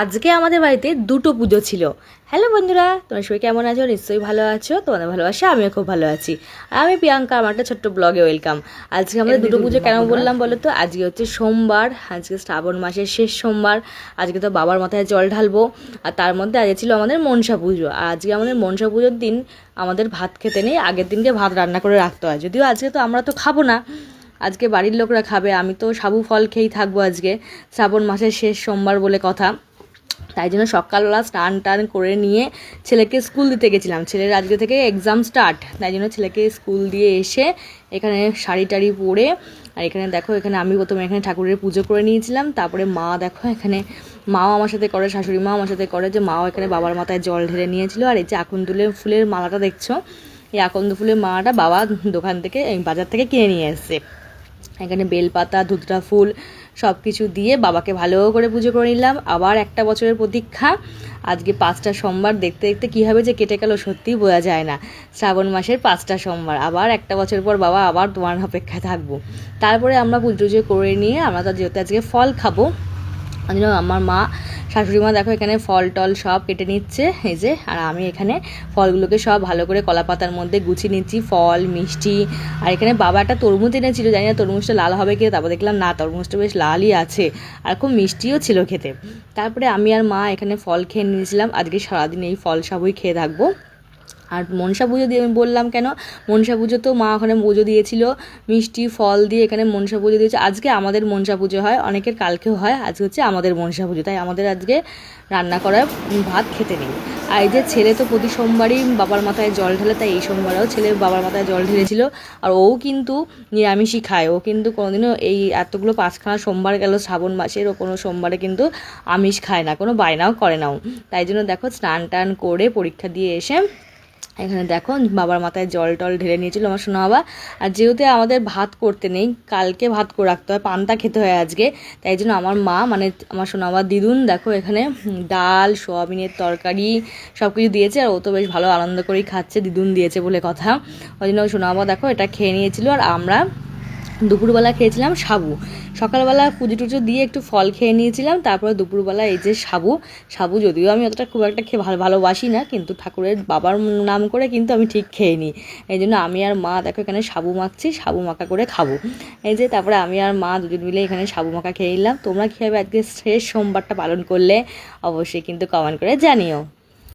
আজকে আমাদের বাড়িতে দুটো পুজো ছিল। হ্যালো বন্ধুরা, তোমরা সবাই কেমন আছো? নিশ্চয়ই ভালো আছো। তোমাদের ভালোবাসা আমিও খুব ভালো আছি। আর আমি প্রিয়াঙ্কা, আমার একটা ছোট্ট ব্লগে ওয়েলকাম। আজকে আমাদের দুটো পুজো কেন বললাম বলো তো? আজকে হচ্ছে সোমবার, আজকে শ্রাবণ মাসের শেষ সোমবার। আজকে তো বাবার মাথায় জল ঢালবো। আর তার মধ্যে আজকে ছিল আমাদের মনসা পুজো। আর আজকে আমাদের মনসা পুজোর দিন আমাদের ভাত খেতে নেই, আগের দিনকে ভাত রান্না করে রাখতে হয়। যদিও আজকে তো আমরা তো খাবো না, আজকে বাড়ির লোকরা খাবে। আমি তো সাবু ফল খেয়েই থাকবো আজকে, শ্রাবণ মাসের শেষ সোমবার বলে কথা। তাই জন্য সকালবেলা স্নান টান করে নিয়ে ছেলেকে স্কুল দিতে গেছিলাম। ছেলের আজকে থেকে এক্সাম স্টার্ট, তাই জন্য ছেলেকে স্কুল দিয়ে এসে এখানে শাড়ি টাড়ি পরে, আর এখানে দেখো, এখানে আমি প্রথমে এখানে ঠাকুরের পুজো করে নিয়েছিলাম। তারপরে মা দেখো এখানে মাও আমার সাথে করে, শাশুড়ি মাও আমার সাথে করে, যে মাও এখানে বাবার মাথায় জল ঢেলে নিয়েছিল। আর এই যে আকন্দ ফুলের মালাটা দেখছো, এই আকন্দ ফুলের মালাটা বাবা দোকান থেকে, বাজার থেকে কিনে নিয়ে এসছে। এখানে বেলপাতা, ধুতরা ফুল সব কিছু দিয়ে বাবাকে ভালো করে পুজো করে নিলাম। আবার একটা বছরের প্রতীক্ষা, আজকে 5টা সোমবার। দেখতে দেখতে কী হবে যে কেটে গেল সত্যিই বোঝা যায় না। শ্রাবণ মাসের 5টা সোমবার, আবার একটা বছর পর বাবা আবার তোমার অপেক্ষায় থাকবো। তারপরে আমরা পুজো টুজো করে নিয়ে আমরা তো যেহেতু আজকে ফল খাবো, আমার মা শাশুড়ি মা দেখো এখানে ফল টল সব কেটে নিচ্ছে, এই যে। আর আমি এখানে ফলগুলোকে সব ভালো করে কলা পাতার মধ্যে গুছিয়ে নিচ্ছি, ফল মিষ্টি। আর এখানে বাবা একটা তরমুজ এনেছিল, জানি না তরমুজটা লাল হবে কি, তারপর দেখলাম না, তরমুজটা বেশ লালই আছে আর খুব মিষ্টিও ছিল খেতে। তারপরে আমি আর মা এখানে ফল খেয়ে নিয়েছিলাম। আজকে সারাদিন এই ফল সবই খেয়ে থাকবো। আর মনসা পুজো দিয়ে আমি বললাম কেন, মনসা পুজো তো মা ওখানে পুজো দিয়েছিল মিষ্টি ফল দিয়ে, এখানে মনসা পুজো দিয়েছে। আজকে আমাদের মনসা পুজো হয়, অনেকের কালকেও হয়, আজকে হচ্ছে আমাদের মনসা পুজো, তাই আমাদের আজকে রান্না করা ভাত খেতে নেই। আর এই যে ছেলে তো প্রতি সোমবারই বাবার মাথায় জল ঢালে, তাই এই সোমবারেও ছেলে বাবার মাথায় জল ঢেলেছিল। আর ও কিন্তু নিরামিষই খায়, ও কিন্তু কোনোদিনও এই এতগুলো 5খানা সোমবার গেল শ্রাবণ মাসের, ও কোনো সোমবারে কিন্তু আমিষ খায় না, কোনো বায়নাও করে না ও। তাই জন্য দেখো স্নান টান করে পরীক্ষা দিয়ে এসে এখানে দেখো বাবার মাথায় জল টল ঢেলে নিয়েছিল আমার সোনা বাবা। আর যেহেতু আমাদের ভাত করতে নেই, কালকে ভাত করে রাখতে হয়, পান্তা খেতে হয় আজকে, তাই জন্য আমার মা মানে আমার সোনা বাবা দিদুন দেখো এখানে ডাল সোয়াবিনের তরকারি সব কিছু দিয়েছে। আর ও তো বেশ ভালো আনন্দ করেই খাচ্ছে, দিদুন দিয়েছে বলে কথা। ওই জন্য সোনা বাবা দেখো এটা খেয়ে নিয়েছিল। আর আমরা দুপুরবেলা খেয়েছিলাম সাবু। সকালবেলা পুজো টুজো দিয়ে একটু ফল খেয়ে নিয়েছিলাম, তারপরে দুপুরবেলা এই যে সাবু যদিও আমি অতটা খুব একটা খেয়ে ভালোবাসি না, কিন্তু ঠাকুরের বাবার নাম করে কিন্তু আমি ঠিক খেয়ে নিই। এই জন্য আমি আর মা দেখো এখানে সাবু মাখছি, সাবু মাখা করে খাবো। এই যে তারপরে আমি আর মা দুজন মিলে এখানে সাবু মাখা খেয়ে নিলাম। তোমরা কীভাবে আজকে শেষ সোমবারটা পালন করলে অবশ্যই কিন্তু কমেন্ট করে জানিও।